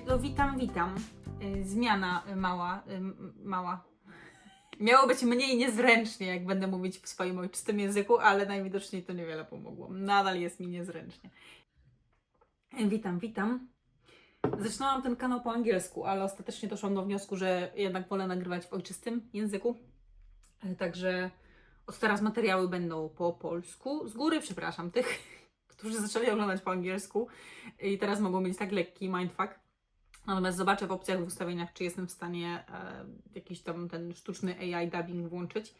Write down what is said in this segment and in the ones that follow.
No witam. Zmiana mała. Miało być mniej niezręcznie, jak będę mówić w swoim ojczystym języku, ale najwidoczniej to niewiele pomogło. Nadal jest mi niezręcznie. Witam. Zaczynałam ten kanał po angielsku, ale ostatecznie doszłam do wniosku, że jednak wolę nagrywać w ojczystym języku. Także od teraz materiały będą po polsku. Z góry przepraszam tych, którzy zaczęli oglądać po angielsku i teraz mogą mieć tak lekki mindfuck. Natomiast zobaczę w opcjach, w ustawieniach, czy jestem w stanie jakiś tam ten sztuczny AI dubbing włączyć.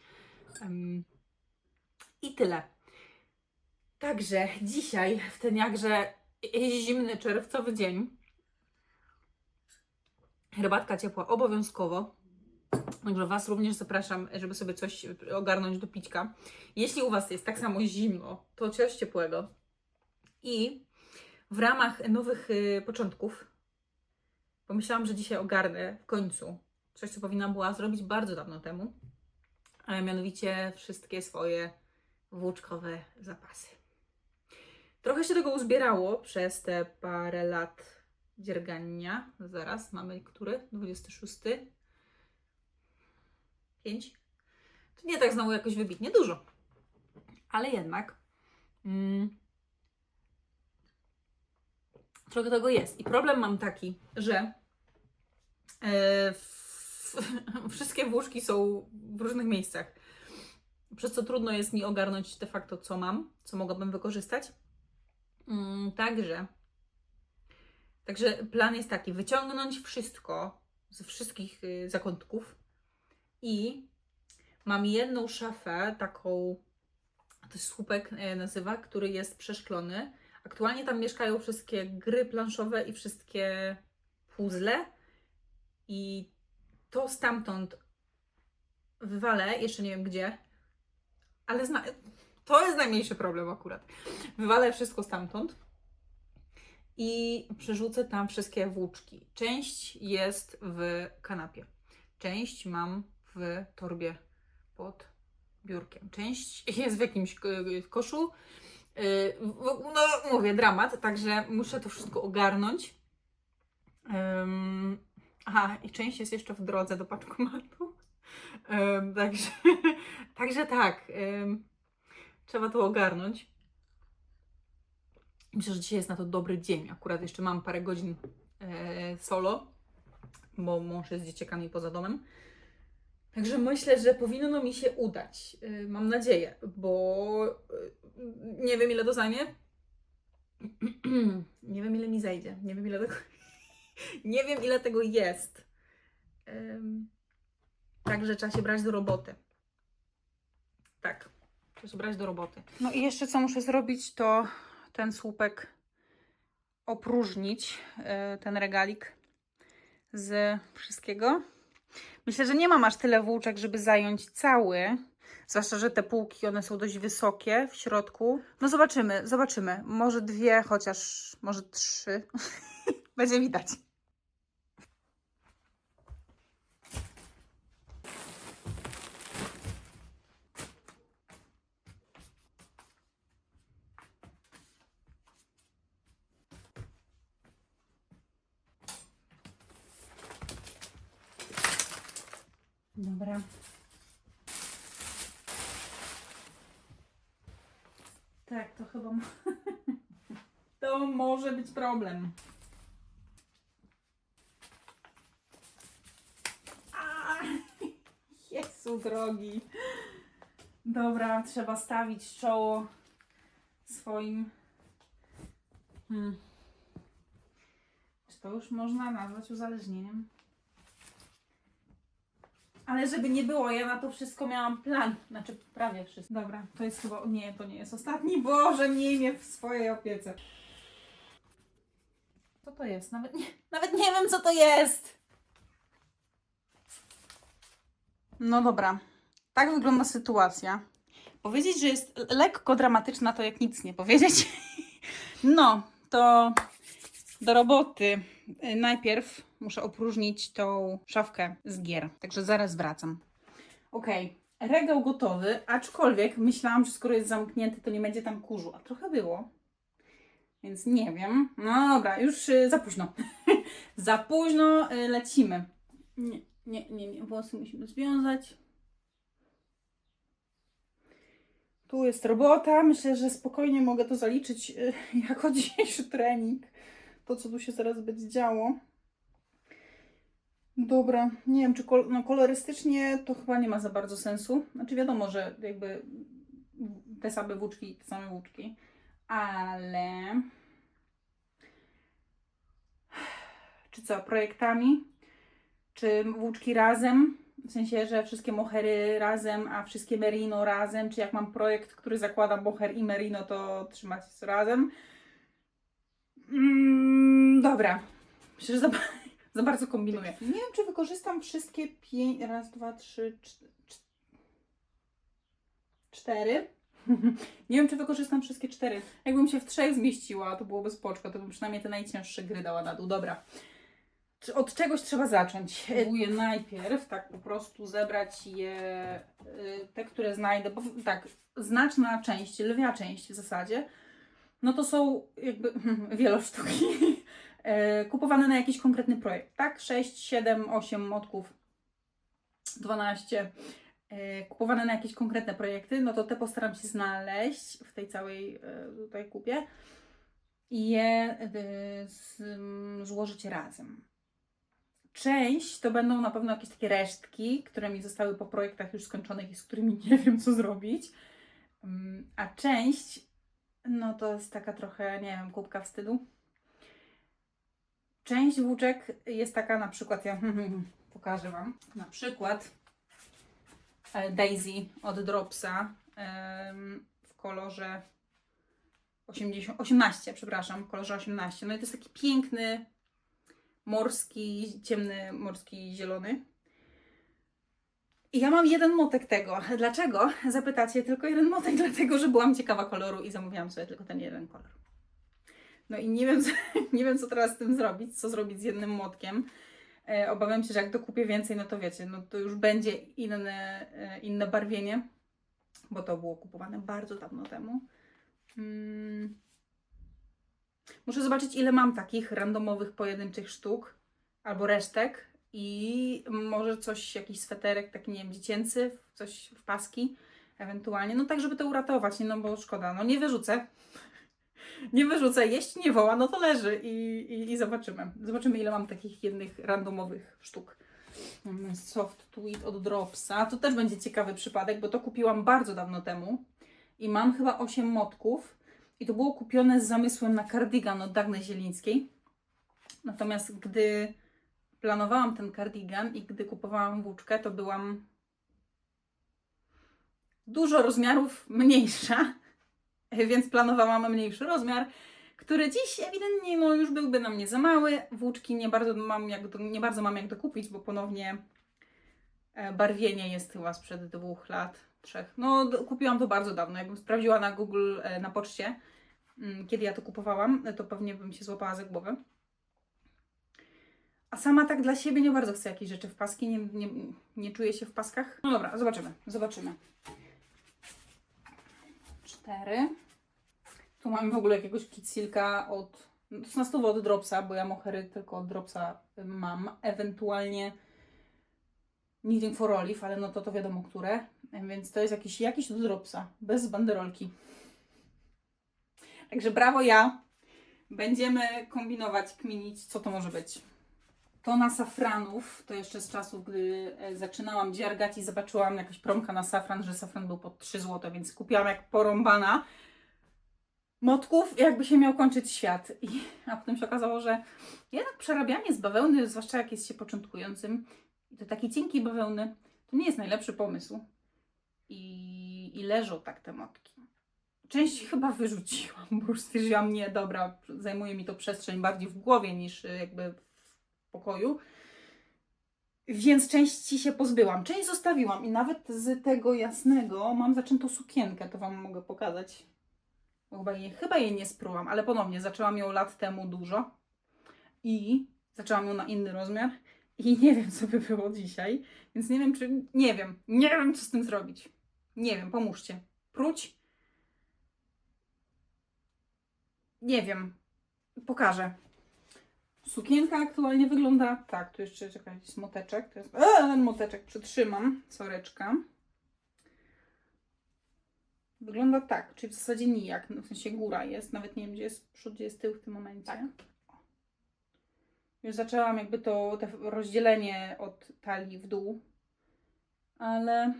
I tyle. Także dzisiaj, w ten jakże zimny czerwcowy dzień, herbatka ciepła obowiązkowo. Także Was również zapraszam, żeby sobie coś ogarnąć do pićka. Jeśli u Was jest tak samo zimno, to coś ciepłego. I w ramach nowych początków pomyślałam, że dzisiaj ogarnę w końcu coś, co powinnam była zrobić bardzo dawno temu, a mianowicie wszystkie swoje włóczkowe zapasy. Trochę się tego uzbierało przez te parę lat dziergania. Zaraz, mamy który? 26? 5? To nie tak znowu jakoś wybitnie dużo. Ale jednak trochę tego jest. I problem mam taki, że wszystkie włóczki są w różnych miejscach. Przez co trudno jest mi ogarnąć de facto, co mam, co mogłabym wykorzystać. Także plan jest taki, wyciągnąć wszystko ze wszystkich zakątków i mam jedną szafę, taką, to jest słupek nazywa, który jest przeszklony. Aktualnie tam mieszkają wszystkie gry planszowe i wszystkie puzzle i to stamtąd wywalę, jeszcze nie wiem gdzie, ale to jest najmniejszy problem akurat. Wywalę wszystko stamtąd i przerzucę tam wszystkie włóczki. Część jest w kanapie, część mam w torbie pod biurkiem, część jest w jakimś koszu. No mówię, dramat, także muszę to wszystko ogarnąć. Aha, i część jest jeszcze w drodze do paczkomatu. Także tak, trzeba to ogarnąć. Myślę, że dzisiaj jest na to dobry dzień. Akurat jeszcze mam parę godzin solo, bo mąż jest z dzieciakami poza domem. Także myślę, że powinno mi się udać. Mam nadzieję, bo nie wiem, ile to zajmie. Nie wiem, ile mi zejdzie. Nie wiem, ile tego, nie wiem, ile tego jest. Także trzeba się brać do roboty. Tak, trzeba się brać do roboty. No i jeszcze co muszę zrobić, to ten słupek opróżnić, ten regalik z wszystkiego. Myślę, że nie mam aż tyle włóczek, żeby zająć cały. Zwłaszcza, że te półki, one są dość wysokie w środku. No zobaczymy. Może 2, chociaż może 3. Będzie widać. Dobra. Tak, to chyba to może być problem. Jezu drogi. Dobra, trzeba stawić czoło swoim... Czy to już można nazwać uzależnieniem? Ale żeby nie było, ja na to wszystko miałam plan. Znaczy prawie wszystko. Dobra, to jest chyba... Nie, to nie jest ostatni. Boże, miej mnie w swojej opiece. Co to jest? Nawet nie wiem, co to jest. No dobra. Tak wygląda sytuacja. Powiedzieć, że jest lekko dramatyczna, to jak nic nie powiedzieć. No, to do roboty. Najpierw muszę opróżnić tą szafkę z gier. Także zaraz wracam. Okej, regał gotowy, aczkolwiek myślałam, że skoro jest zamknięty, to nie będzie tam kurzu. A trochę było. Więc nie wiem. No dobra, już za późno. Za późno lecimy. Nie. Włosy musimy związać. Tu jest robota. Myślę, że spokojnie mogę to zaliczyć jako dzisiejszy trening. To, co tu się zaraz będzie działo. Dobra, nie wiem, czy kolorystycznie to chyba nie ma za bardzo sensu. Znaczy wiadomo, że jakby te same włóczki, ale czy co, projektami? Czy włóczki razem? W sensie, że wszystkie mohery razem, a wszystkie merino razem? Czy jak mam projekt, który zakłada moher i merino, to trzymać razem? Dobra. Myślę, że za bardzo kombinuję. Nie wiem, czy wykorzystam wszystkie 5. Raz, 2, 3, 4. Nie wiem, czy wykorzystam wszystkie 4. Jakbym się w 3 zmieściła, to byłoby spoczko, to bym przynajmniej te najcięższe gry dała na dół. Dobra. Od czegoś trzeba zacząć. Próbuję najpierw tak po prostu zebrać je, te, które znajdę, bo tak, znaczna część, lwia część w zasadzie, no to są jakby wielosztuki kupowane na jakiś konkretny projekt, tak? 6, 7, 8 motków, 12 kupowane na jakieś konkretne projekty, no to te postaram się znaleźć w tej całej tutaj kupie i je złożyć razem. Część to będą na pewno jakieś takie resztki, które mi zostały po projektach już skończonych i z którymi nie wiem, co zrobić. A część, no to jest taka trochę, nie wiem, kubka wstydu. Część włóczek jest taka, na przykład, ja pokażę Wam, na przykład Daisy od Dropsa w kolorze 18, przepraszam, w kolorze 18. No i to jest taki piękny, morski, ciemny, morski zielony. I ja mam jeden motek tego. Dlaczego? Zapytacie, tylko jeden motek, dlatego, że byłam ciekawa koloru i zamówiłam sobie tylko ten jeden kolor. No i nie wiem, co teraz z tym zrobić, co zrobić z jednym motkiem. Obawiam się, że jak dokupię więcej, no to wiecie, no to już będzie inne barwienie, bo to było kupowane bardzo dawno temu. Muszę zobaczyć, ile mam takich randomowych, pojedynczych sztuk albo resztek i może coś, jakiś sweterek taki, nie wiem, dziecięcy, coś w paski ewentualnie, no tak, żeby to uratować, no bo szkoda, no nie wyrzucę. Nie wyrzucę, jeść nie woła, no to leży i zobaczymy. Zobaczymy, ile mam takich jednych randomowych sztuk. Soft Tweed od Dropsa. To też będzie ciekawy przypadek, bo to kupiłam bardzo dawno temu i mam chyba 8 motków i to było kupione z zamysłem na kardigan od Dagny Zielińskiej. Natomiast gdy planowałam ten kardigan i gdy kupowałam włóczkę, to byłam dużo rozmiarów mniejsza, więc planowałam mniejszy rozmiar, który dziś ewidentnie no, już byłby na mnie za mały. Włóczki nie bardzo mam jak dokupić, bo ponownie barwienie jest chyba sprzed 2 lat, 3. No kupiłam to bardzo dawno. Jakbym sprawdziła na Google, na poczcie, kiedy ja to kupowałam, to pewnie bym się złapała za głowę. A sama tak dla siebie nie bardzo chcę jakieś rzeczy w paski, nie czuję się w paskach. No dobra, zobaczymy. 4. Tu mamy w ogóle jakiegoś kitsilka od 16 od Dropsa, bo ja mohery tylko od Dropsa mam. Ewentualnie Knitting for Olive, ale no to wiadomo które. Więc to jest jakiś od Dropsa, bez banderolki. Także brawo ja. Będziemy kombinować, kminić, co to może być. Tona safranów, to jeszcze z czasów, gdy zaczynałam dziargać i zobaczyłam jakaś promka na safran, że safran był po 3 zł, więc kupiłam jak porąbana motków, jakby się miał kończyć świat. A potem się okazało, że jednak przerabianie z bawełny, zwłaszcza jak jest się początkującym, i to taki cienki bawełny, to nie jest najlepszy pomysł. I leżą tak te motki. Część chyba wyrzuciłam, bo już stwierdziłam, nie, dobra, zajmuje mi to przestrzeń bardziej w głowie niż jakby w pokoju. Więc części się pozbyłam. Część zostawiłam i nawet z tego jasnego mam zaczętą sukienkę, to Wam mogę pokazać. Bo chyba jej nie sprułam, ale ponownie zaczęłam ją lat temu dużo i zaczęłam ją na inny rozmiar i nie wiem, co by było dzisiaj, więc nie wiem, co z tym zrobić. Nie wiem, pomóżcie. Pruć? Nie wiem. Pokażę. Sukienka aktualnie wygląda tak. Tu jeszcze czekaj, jest moteczek. To jest... ten moteczek przytrzymam. Soreczka. Wygląda tak, czyli w zasadzie nijak. No, w sensie góra jest. Nawet nie wiem, gdzie jest przód, gdzie jest tył w tym momencie. Tak. Już zaczęłam jakby to rozdzielenie od talii w dół. Ale...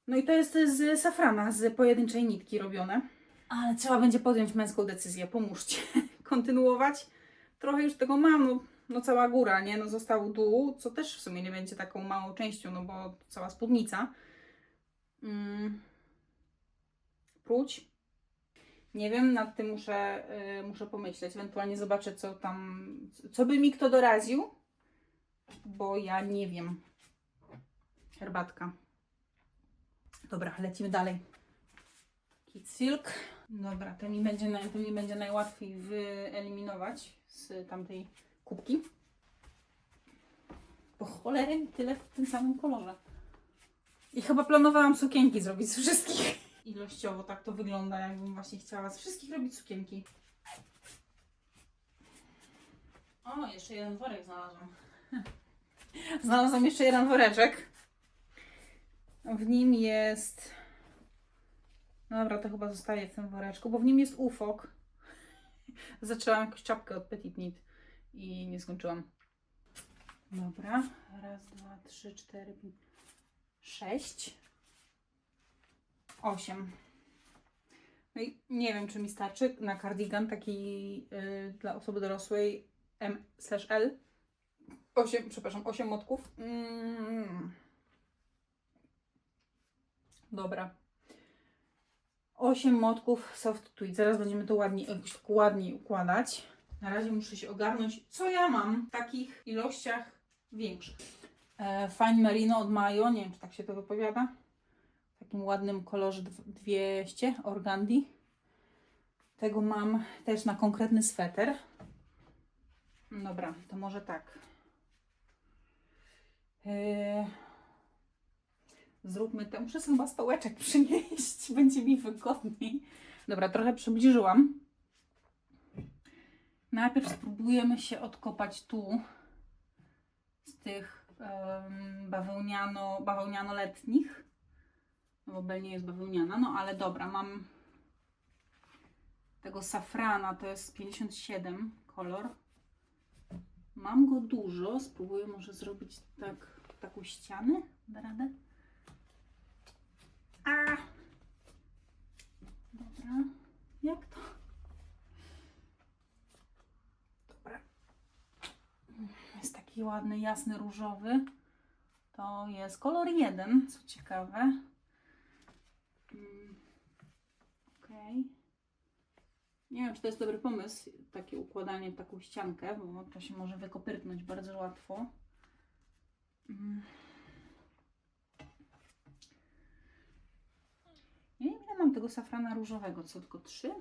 No i to jest z safrana, z pojedynczej nitki robione. Ale trzeba będzie podjąć męską decyzję. Pomóżcie. Kontynuować. Trochę już tego mam, no cała góra, nie? No został dół, co też w sumie nie będzie taką małą częścią, no bo cała spódnica. Próć. Nie wiem, nad tym muszę pomyśleć. Ewentualnie zobaczę, co by mi kto doraził, bo ja nie wiem. Herbatka. Dobra, lecimy dalej. Kid Silk. Dobra, to mi będzie najłatwiej wyeliminować z tamtej kubki. Po cholerę tyle w tym samym kolorze. I chyba planowałam sukienki zrobić z wszystkich. Ilościowo tak to wygląda, jakbym właśnie chciała z wszystkich robić sukienki. O, jeszcze jeden worek znalazłam. Znalazłam jeszcze jeden woreczek. W nim jest... Dobra, to chyba zostaje w tym woreczku, bo w nim jest ufok. Zaczęłam jakąś czapkę od Petit Knit i nie skończyłam. Dobra, raz, dwa, trzy, cztery, pięć, 6, 8. No i nie wiem, czy mi starczy na kardigan taki dla osoby dorosłej M/L. 8 motków. Dobra. 8 motków soft tweed. Zaraz będziemy to jakoś tak ładniej układać. Na razie muszę się ogarnąć, co ja mam w takich ilościach większych. Fine Merino od Majo, nie wiem, czy tak się to wypowiada. W takim ładnym kolorze 200 organdy. Tego mam też na konkretny sweter. Dobra, to może tak. Zróbmy to. Muszę sobie chyba stołeczek przynieść. Będzie mi wygodniej. Dobra, trochę przybliżyłam. Najpierw spróbujemy się odkopać tu z tych bawełniano-letnich. No bo Bell nie jest bawełniana, no ale dobra, mam tego safrana, to jest 57 kolor. Mam go dużo, spróbuję może zrobić taką ścianę. Da radę? Dobra, jak to? Dobra. Jest taki ładny, jasny, różowy. To jest kolor 1, co ciekawe. Okej. Nie wiem, czy to jest dobry pomysł, takie układanie w taką ściankę, bo to się może wykopyrtnąć bardzo łatwo. Nie wiem, ile mam tego safrana różowego. Co, tylko 3?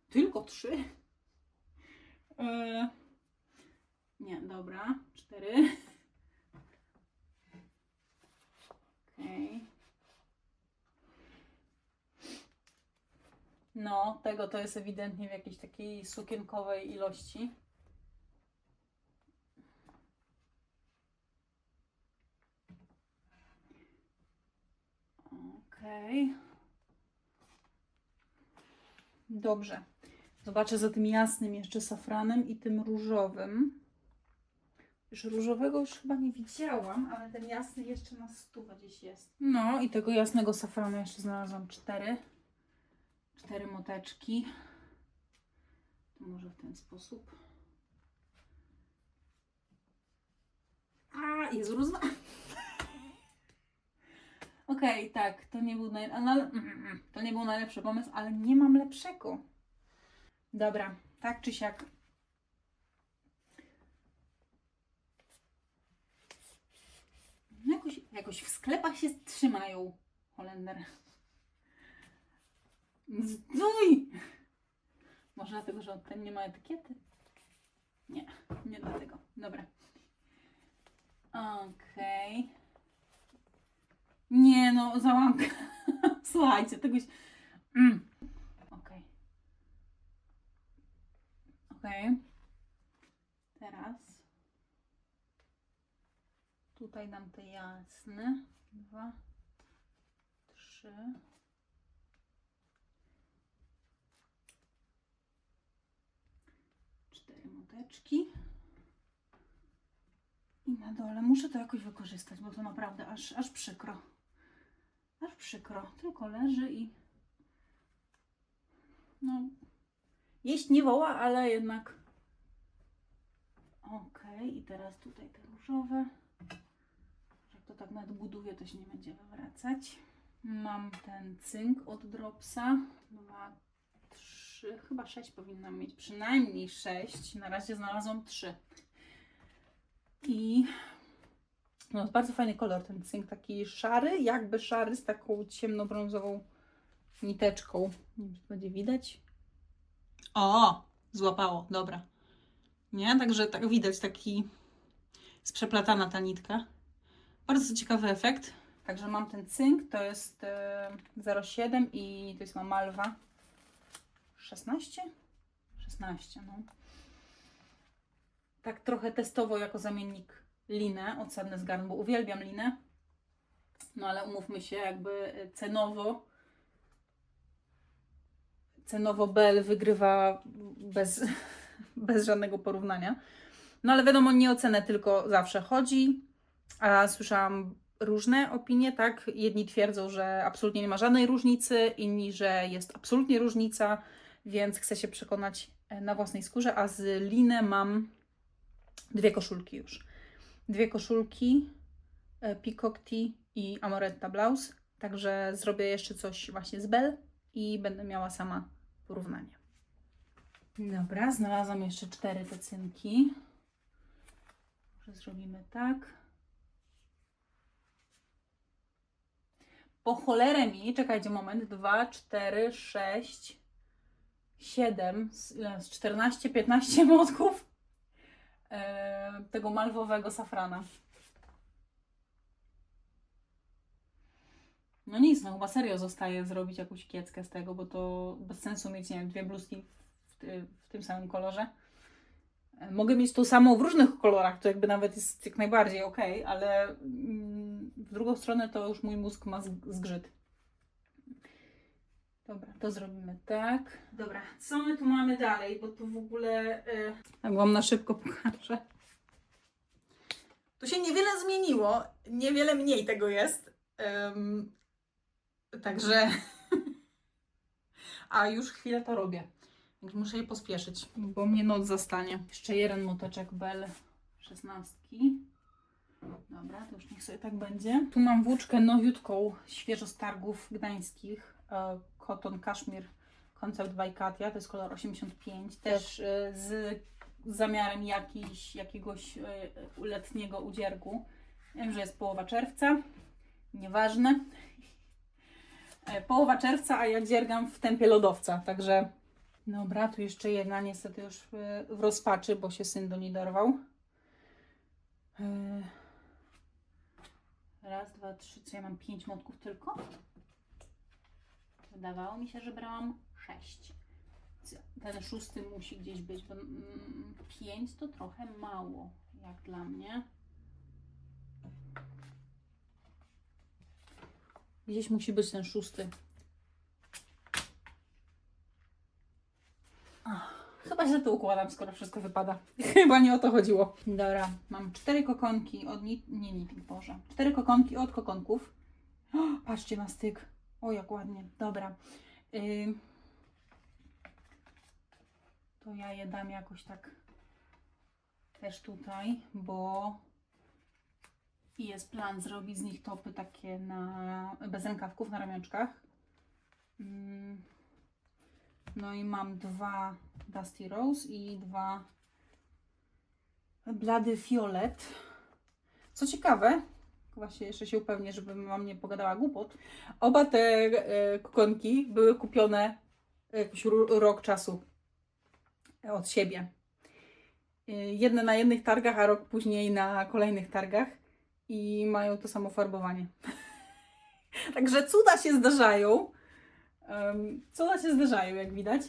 Tylko 3? Nie, dobra. 4. Okej. No, tego to jest ewidentnie w jakiejś takiej sukienkowej ilości. Okej. Dobrze. Zobaczę za tym jasnym jeszcze safranem i tym różowym. Już różowego już chyba nie widziałam, ale ten jasny jeszcze na stówę gdzieś jest. No i tego jasnego safranu jeszcze znalazłam 4 moteczki. To może w ten sposób. Jezu, Okej, tak, to nie był najlepszy pomysł, ale nie mam lepszego. Dobra, tak czy siak. Jakoś w sklepach się trzymają Holender. Zdój! Może dlatego, że ten nie ma etykiety? Nie, nie dlatego. Dobra. Okej. Nie no, załamka. Słuchajcie, Okej. Teraz tutaj dam te jasne. 2, 3. Moteczki. I na dole muszę to jakoś wykorzystać, bo to naprawdę aż przykro. Aż przykro. Tylko leży i no jeść nie woła, ale jednak okej. I teraz tutaj te różowe. Jak to tak nadbuduję, to się nie będzie wywracać. Mam ten cynk od Dropsa. 2, 3, chyba 6 powinnam mieć, przynajmniej 6. Na razie znalazłam 3. I no, bardzo fajny kolor ten cynk, taki szary, jakby szary z taką ciemnobrązową niteczką. Nie wiem, czy to będzie widać. O, złapało, dobra. Nie, także tak widać, taki przeplatana ta nitka. Bardzo ciekawy efekt. Także mam ten cynk, to jest 0,7 i to jest ma Malwa 16? 16, no. Tak trochę testowo jako zamiennik linę od Sadness Garden, bo uwielbiam linę. No ale umówmy się, jakby cenowo Bell wygrywa bez żadnego porównania. No ale wiadomo, nie o cenę tylko zawsze chodzi. A słyszałam różne opinie, tak? Jedni twierdzą, że absolutnie nie ma żadnej różnicy, inni, że jest absolutnie różnica, więc chcę się przekonać na własnej skórze, a z liny mam 2 koszulki już. 2 koszulki, Peacock Tee i Amoretta Blouse, także zrobię jeszcze coś właśnie z Bell i będę miała sama porównanie. Dobra, znalazłam jeszcze 4 te cynki. Może zrobimy tak. Po cholerę mi, czekajcie moment, 2, 4, 6, 7, z 14, 15 młotków tego malwowego safrana. No nic, no chyba serio zostaje zrobić jakąś kieckę z tego, bo to bez sensu mieć, nie wiem, 2 bluzki w tym samym kolorze. Mogę mieć tą samą w różnych kolorach, to jakby nawet jest jak najbardziej ok, ale w drugą stronę to już mój mózg ma zgrzyt. Dobra, to zrobimy tak. Dobra, co my tu mamy dalej, bo tu w ogóle... Tak wam na szybko pokażę. Tu się niewiele zmieniło, niewiele mniej tego jest. Także... A już chwilę to robię. Więc muszę je pospieszyć, bo mnie noc zastanie. Jeszcze jeden moteczek Bell 16. Dobra, to już niech sobie tak będzie. Tu mam włóczkę nowiutką, świeżo z targów gdańskich. Cotton Cashmere Concept by Katia. To jest kolor 85. Też z zamiarem jakiegoś letniego udziergu. Wiem, że jest połowa czerwca. Nieważne. Połowa czerwca, a ja dziergam w tempie lodowca, także... Dobra, tu jeszcze jedna, niestety już w rozpaczy, bo się syn do niej dorwał. Raz, 2, 3, co ja mam 5 motków tylko? Wydawało mi się, że brałam 6. Ten 6 musi gdzieś być, bo 5 to trochę mało, jak dla mnie. Gdzieś musi być ten 6. Chyba źle to układam, skoro wszystko wypada. Chyba nie o to chodziło. Dobra, mam 4 kokonki od Knitting, Boże. 4 kokonki od kokonków. O, patrzcie na styk. O, jak ładnie. Dobra. To ja je dam jakoś tak też tutaj, bo jest plan zrobić z nich topy takie bez rękawków, na ramionczkach. No i mam 2 Dusty Rose i 2 Blady Fiolet. Co ciekawe, właśnie jeszcze się upewnię, żeby mama nie pogadała głupot. Oba te kokonki były kupione jakiś rok czasu od siebie. Jedne na jednych targach, a rok później na kolejnych targach i mają to samo farbowanie. Także cuda się zdarzają. Cuda się zdarzają, jak widać.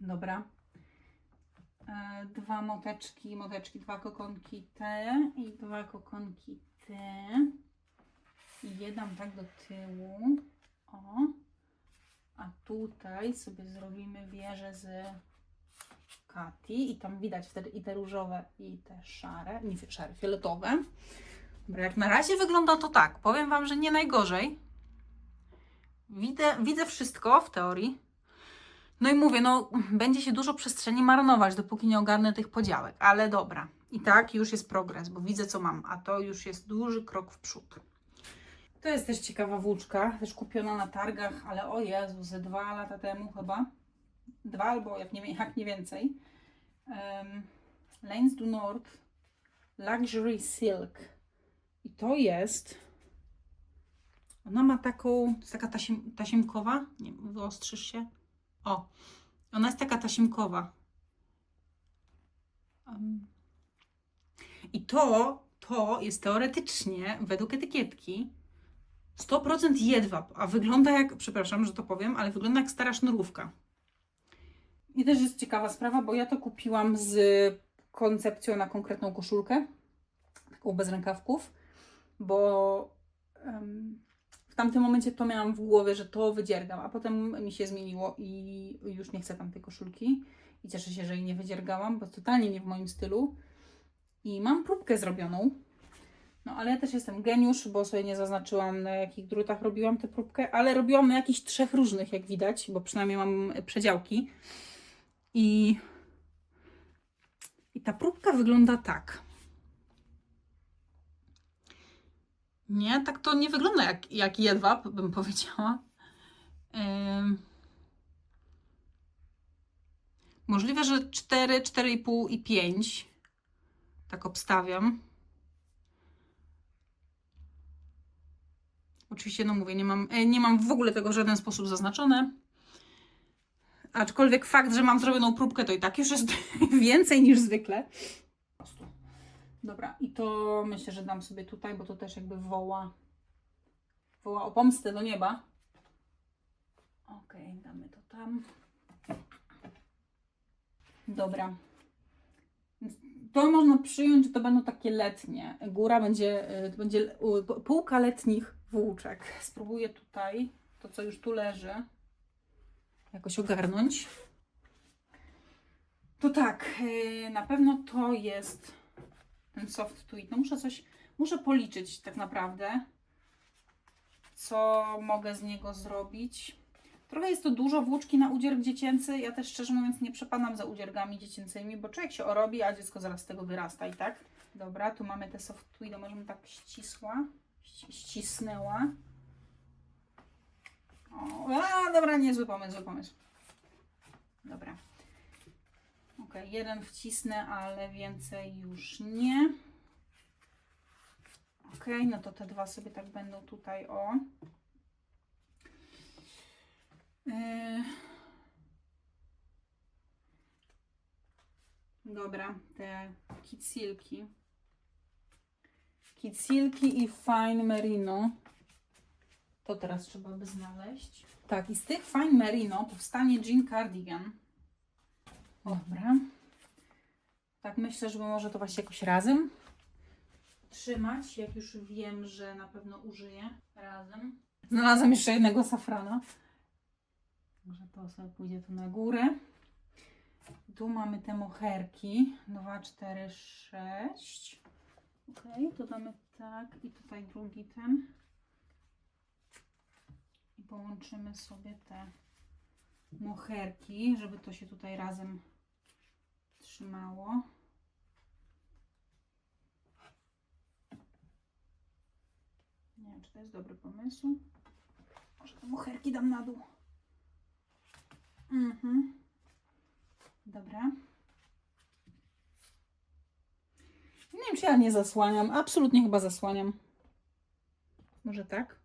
Dobra. 2 moteczki, dwa kokonki te i 2 kokonki te. I je dam tak do tyłu. O. A tutaj sobie zrobimy wieżę z Kati i tam widać wtedy i te różowe, i te szare, nie szare, fioletowe. Dobra, jak na razie wygląda to tak. Powiem Wam, że nie najgorzej. Widzę wszystko w teorii. No i mówię, no będzie się dużo przestrzeni marnować, dopóki nie ogarnę tych podziałek, ale dobra. I tak już jest progres, bo widzę co mam, a to już jest duży krok w przód. To jest też ciekawa włóczka, też kupiona na targach, ale o Jezu, ze 2 lata temu chyba. 2 albo jak nie więcej. Lanes du Nord Luxury Silk. I to jest... Ona ma taką... To jest taka tasimkowa. Nie wiem, wyostrzysz się. O! Ona jest taka tasimkowa. I to jest teoretycznie, według etykietki, 100% jedwab, a wygląda jak, przepraszam, że to powiem, ale wygląda jak stara sznurówka. I też jest ciekawa sprawa, bo ja to kupiłam z koncepcją na konkretną koszulkę, taką bez rękawków, bo w tamtym momencie to miałam w głowie, że to wydziergam, a potem mi się zmieniło i już nie chcę tamtej koszulki. I cieszę się, że jej nie wydziergałam, bo totalnie nie w moim stylu. I mam próbkę zrobioną. No ale ja też jestem geniusz, bo sobie nie zaznaczyłam, na jakich drutach robiłam tę próbkę, ale robiłam na jakichś 3 różnych, jak widać, bo przynajmniej mam przedziałki. I ta próbka wygląda tak. Nie, tak to nie wygląda jak jedwab, bym powiedziała. Możliwe, że 4, 4,5 i 5. Tak obstawiam. Oczywiście, no mówię, nie mam w ogóle tego w żaden sposób zaznaczone. Aczkolwiek fakt, że mam zrobioną próbkę, to i tak już jest więcej niż zwykle. Dobra, i to myślę, że dam sobie tutaj, bo to też jakby woła o pomstę do nieba. Okej, damy to tam. Dobra. To można przyjąć, że to będą takie letnie. Góra to będzie półka letnich włóczek. Spróbuję tutaj to, co już tu leży, jakoś ogarnąć. To tak, na pewno to jest ten soft tweed. No muszę policzyć tak naprawdę, co mogę z niego zrobić. Trochę jest to dużo włóczki na udzierg dziecięcy. Ja też szczerze mówiąc nie przepadam za udziergami dziecięcymi, bo człowiek się orobi, a dziecko zaraz z tego wyrasta i tak. Dobra, tu mamy te soft tweed, możemy tak ścisnęła. Dobra, niezły pomysł. Dobra. Ok, jeden wcisnę, ale więcej już nie. Ok, no to te 2 sobie tak będą tutaj, o. Dobra, te kitsilki i fine merino. To teraz trzeba by znaleźć. Tak, i z tych fine merino powstanie jean cardigan. Dobra. Tak myślę, żeby może to właśnie jakoś razem trzymać, jak już wiem, że na pewno użyję razem. Znalazłam jeszcze jednego safrana. Także to sobie pójdzie tu na górę. Tu mamy te moherki. 2, 4, 6. Ok, to damy tak. I tutaj drugi ten. I połączymy sobie te moherki, żeby to się tutaj razem trzymało. Nie wiem, czy to jest dobry pomysł. Może te moherki dam na dół. Dobra. Nie wiem, czy ja nie zasłaniam. Absolutnie chyba zasłaniam. Może tak?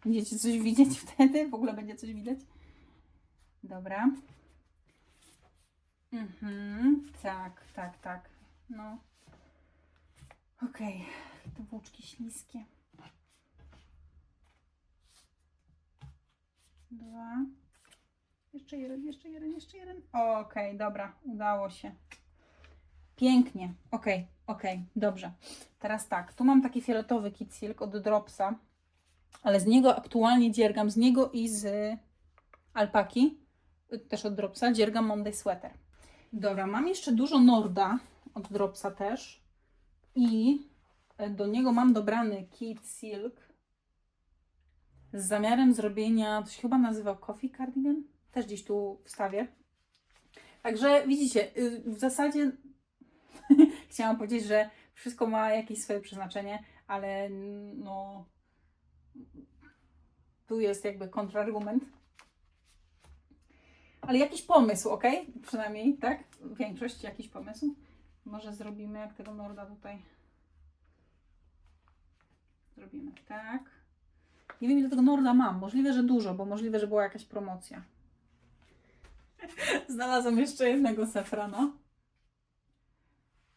Będziecie coś widzieć wtedy? W ogóle będzie coś widać? Dobra. Tak. No. Okej. Te włóczki śliskie. 2. Jeszcze jeden. Okej, dobra, udało się. Pięknie. Okej, dobrze. Teraz tak, tu mam taki fioletowy Kid Silk od Dropsa, ale z niego aktualnie dziergam, z niego i z alpaki, też od Dropsa, dziergam Monday Sweater. Dobra, mam jeszcze dużo Norda od Dropsa też i do niego mam dobrany Kid Silk z zamiarem zrobienia, to się chyba nazywa Coffee Cardigan, też gdzieś tu wstawię. Także widzicie, w zasadzie chciałam powiedzieć, że wszystko ma jakieś swoje przeznaczenie, ale no tu jest jakby kontrargument. Ale jakiś pomysł, ok? Przynajmniej, tak? Większość jakiś pomysł. Może zrobimy jak tego Norda tutaj. Zrobimy tak. Nie wiem ile tego Norda mam. Możliwe, że dużo, bo możliwe, że była jakaś promocja. Znalazłam jeszcze jednego safrana.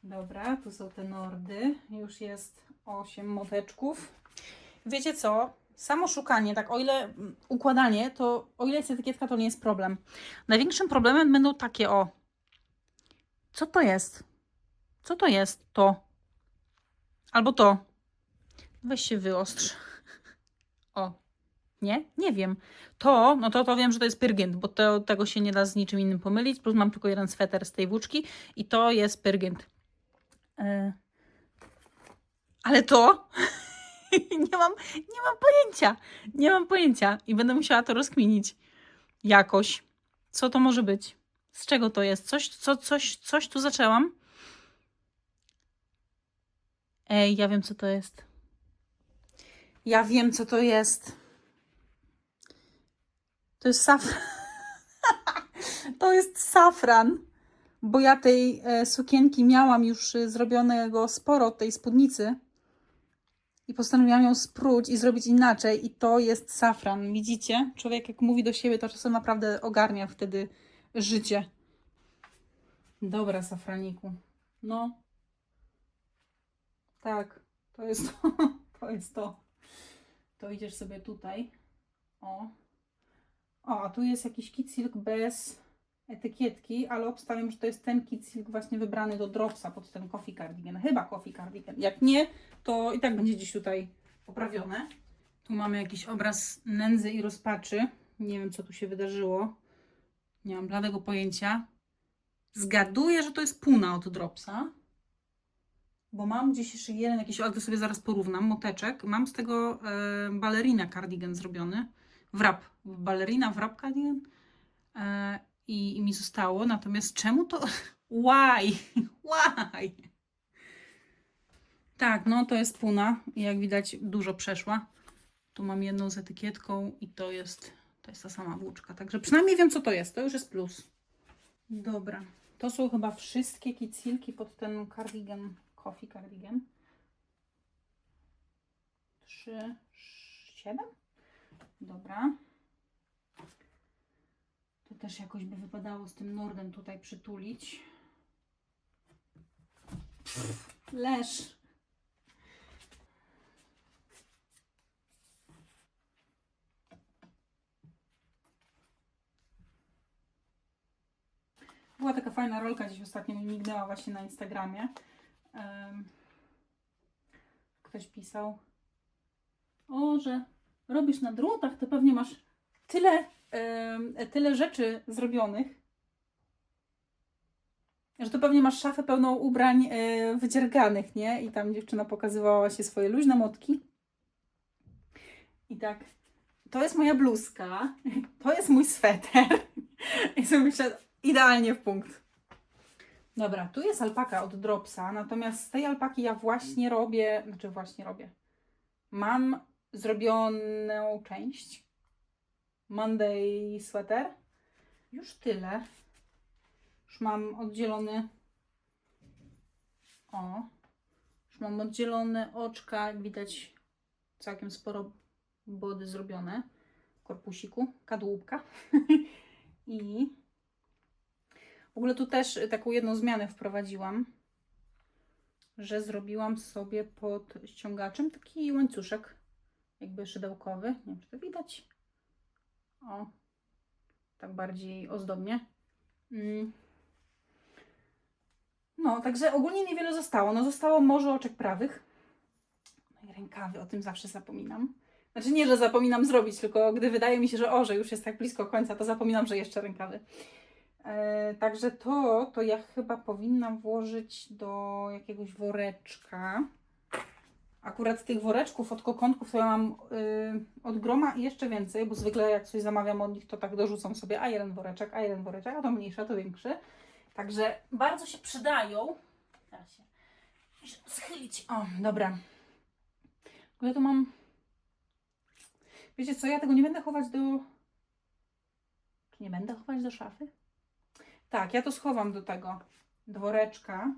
Dobra, tu są te Nordy. Już jest 8 moteczków. Wiecie co? Samo szukanie, tak o ile układanie, to o ile jest etykietka, to nie jest problem. Największym problemem będą takie o. Co to jest? Co to jest to? Albo to. Weź się wyostrz. O. Nie? Nie wiem. To, no to wiem, że to jest pyrgent, bo tego się nie da z niczym innym pomylić. Plus mam tylko jeden sweter z tej włóczki i to jest pyrgent. Ale to nie mam pojęcia. Nie mam pojęcia i będę musiała to rozkminić jakoś. Co to może być? Z czego to jest? Coś tu zaczęłam. Ej, ja wiem co to jest. Ja wiem co to jest. To jest safran. To jest safran. Bo ja tej sukienki miałam już zrobionego sporo od tej spódnicy. I postanowiłam ją spróć i zrobić inaczej. I to jest safran. Widzicie? Człowiek jak mówi do siebie, to czasem naprawdę ogarnia wtedy życie. Dobra, safraniku. No. Tak. To jest to. To jest to. To idziesz sobie tutaj. O. O, a tu jest jakiś Kid Silk bez etykietki, ale obstawiam, że to jest ten Kid Silk właśnie wybrany do Dropsa pod ten Coffee Cardigan. Chyba Coffee Cardigan. Jak nie, to i tak będzie gdzieś tutaj poprawione. Tu mamy jakiś obraz nędzy i rozpaczy. Nie wiem, co tu się wydarzyło. Nie mam bladego pojęcia. Zgaduję, że to jest Puna od Dropsa. Bo mam gdzieś jeszcze jeden jakiś, ale to sobie zaraz porównam, moteczek. Mam z tego ballerina cardigan zrobiony. Ballerina wrap cardigan. I mi zostało. Natomiast czemu to... Why? Why? Tak, no to jest Puna. I jak widać dużo przeszła. Tu mam jedną z etykietką i to jest ta sama włóczka. Także przynajmniej wiem co to jest. To już jest plus. Dobra. To są chyba wszystkie Kid Silki pod ten cardigan. Coffee Cardigan. 3, 7? Dobra. To też jakoś by wypadało z tym Nordem tutaj przytulić. Leż. Była taka fajna rolka, gdzieś ostatnio mi mignęła właśnie na Instagramie. Ktoś pisał, o, że robisz na drutach, to pewnie masz tyle rzeczy zrobionych, że to pewnie masz szafę pełną ubrań wydzierganych, nie? I tam dziewczyna pokazywała się swoje luźne motki. I tak, to jest moja bluzka, to jest mój sweter. I sobie myślę, idealnie w punkt. Dobra, tu jest alpaka od Dropsa, natomiast z tej alpaki ja właśnie robię, mam zrobioną część Monday Sweater. Już tyle. Już mam oddzielony, już mam oddzielone oczka, jak widać całkiem sporo body zrobione w korpusiku, kadłubka. I w ogóle tu też taką jedną zmianę wprowadziłam, że zrobiłam sobie pod ściągaczem taki łańcuszek, jakby szydełkowy. Nie wiem, czy to widać. O, tak bardziej ozdobnie. No, także ogólnie niewiele zostało. No zostało morze oczek prawych. No i rękawy, o tym zawsze zapominam. Znaczy nie, że zapominam zrobić, tylko gdy wydaje mi się, że już jest tak blisko końca, to zapominam, że jeszcze rękawy. Także to ja chyba powinnam włożyć do jakiegoś woreczka. Akurat tych woreczków od kokątków to ja mam od groma i jeszcze więcej, bo zwykle jak coś zamawiam od nich, to tak dorzucam sobie jeden woreczek, a to mniejszy, a to większy. Także bardzo się przydają. Teraz się muszę schylić. O, dobra. Ja tu mam... Wiecie co, ja tego nie będę chować do... Czy nie będę chować do szafy? Tak, ja to schowam do tego, do woreczka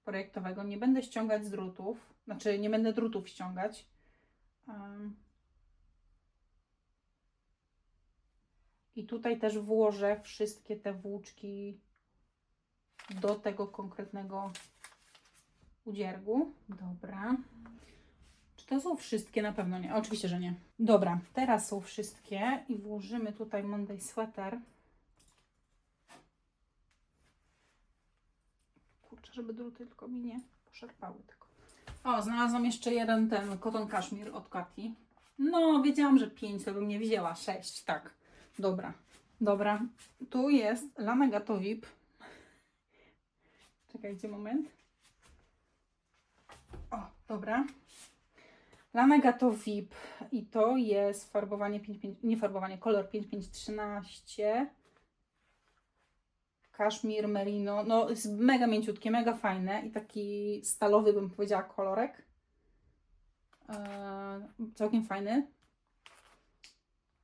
projektowego. Nie będę ściągać z drutów. Znaczy, nie będę drutów ściągać. I tutaj też włożę wszystkie te włóczki do tego konkretnego udziergu. Dobra. Czy to są wszystkie? Na pewno nie. Oczywiście, że nie. Dobra, teraz są wszystkie i włożymy tutaj Monday Sweater. Kurczę, żeby druty tylko mi nie poszarpały tego. O, znalazłam jeszcze jeden ten Cotton Cashmere od Kati. No, wiedziałam, że 5 to bym nie wzięła. 6, tak. Dobra. Dobra. Tu jest Lana Gato VIP. Czekajcie moment. O, dobra. Lana Gato VIP i to jest farbowanie 55, nie farbowanie, kolor 5513. Kaszmir, merino, no jest mega mięciutkie, mega fajne i taki stalowy bym powiedziała kolorek. Całkiem fajny.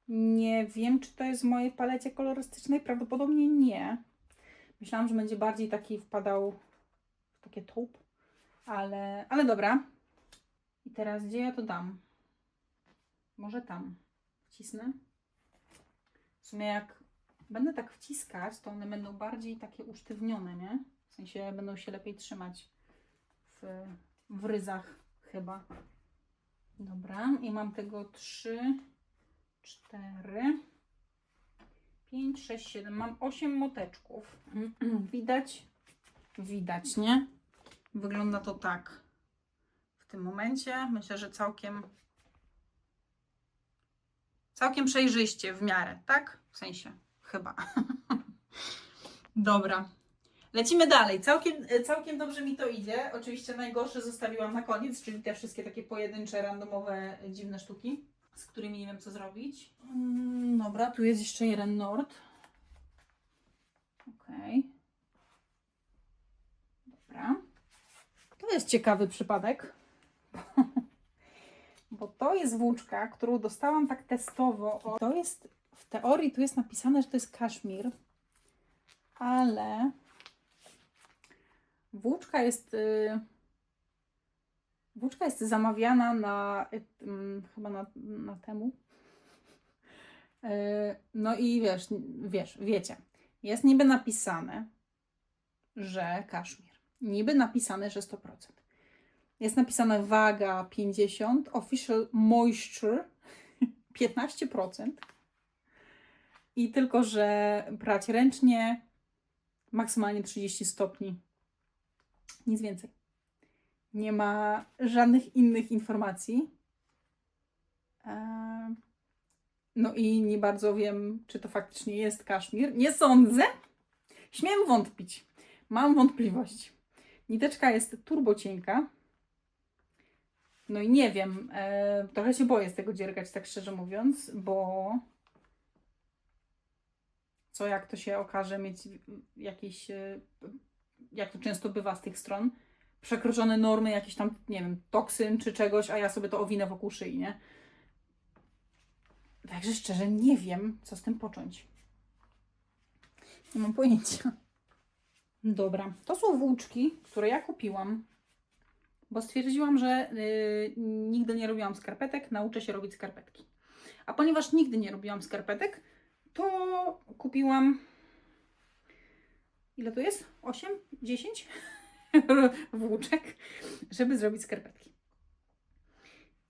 Nie wiem, czy to jest w mojej palecie kolorystycznej, prawdopodobnie nie. Myślałam, że będzie bardziej taki wpadał w takie taupe, ale dobra. I teraz gdzie ja to dam? Może tam wcisnę. W sumie jak będę tak wciskać, to one będą bardziej takie usztywnione, nie? W sensie będą się lepiej trzymać w ryzach chyba. Dobra, i mam tego 3, 4, 5, 6, 7. Mam 8 moteczków. Widać? Widać, nie? Wygląda to tak w tym momencie. Myślę, że całkiem przejrzyście w miarę, tak? W sensie, chyba. Dobra. Lecimy dalej. Całkiem dobrze mi to idzie. Oczywiście najgorsze zostawiłam na koniec, czyli te wszystkie takie pojedyncze, randomowe, dziwne sztuki, z którymi nie wiem co zrobić. Dobra, tu jest jeszcze jeden nord. Okej. Dobra. To jest ciekawy przypadek. Bo to jest włóczka, którą dostałam tak testowo. To jest, w teorii tu jest napisane, że to jest kaszmir, ale włóczka jest zamawiana chyba na temu. No i wiecie, jest niby napisane, że kaszmir. Niby napisane, że 100%. Jest napisane waga 50, official moisture 15%. I tylko, że prać ręcznie, maksymalnie 30 stopni. Nic więcej. Nie ma żadnych innych informacji. No i nie bardzo wiem, czy to faktycznie jest kaszmir. Nie sądzę. Śmiem wątpić. Mam wątpliwości. Niteczka jest turbo cienka. No i nie wiem. Trochę się boję z tego dziergać, tak szczerze mówiąc, bo co jak to się okaże mieć jakieś, jak to często bywa z tych stron, przekroczone normy, jakiś tam, nie wiem, toksyn czy czegoś, a ja sobie to owinę wokół szyi, nie? Także szczerze nie wiem, co z tym począć. Nie mam pojęcia. Dobra, to są włóczki, które ja kupiłam, bo stwierdziłam, że nigdy nie robiłam skarpetek, nauczę się robić skarpetki. A ponieważ nigdy nie robiłam skarpetek, to kupiłam... Ile to jest? 8? 10? włóczek, żeby zrobić skarpetki.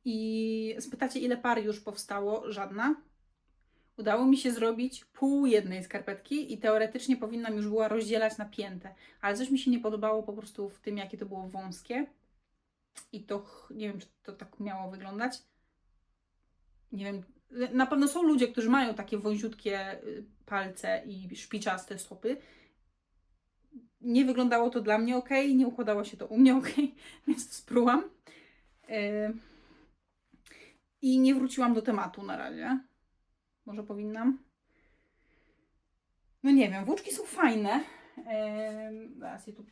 I spytacie, ile par już powstało? Żadna. udało mi się zrobić pół jednej skarpetki i teoretycznie powinnam już była rozdzielać na piętę. Ale coś mi się nie podobało po prostu w tym, jakie to było wąskie. I to, nie wiem, czy to tak miało wyglądać. Nie wiem, na pewno są ludzie, którzy mają takie wąziutkie palce i szpiczaste stopy. Nie wyglądało to dla mnie ok, nie układało się to u mnie ok, więc to sprółam. I nie wróciłam do tematu na razie. Może powinnam? No nie wiem, włóczki są fajne. Zaraz je tu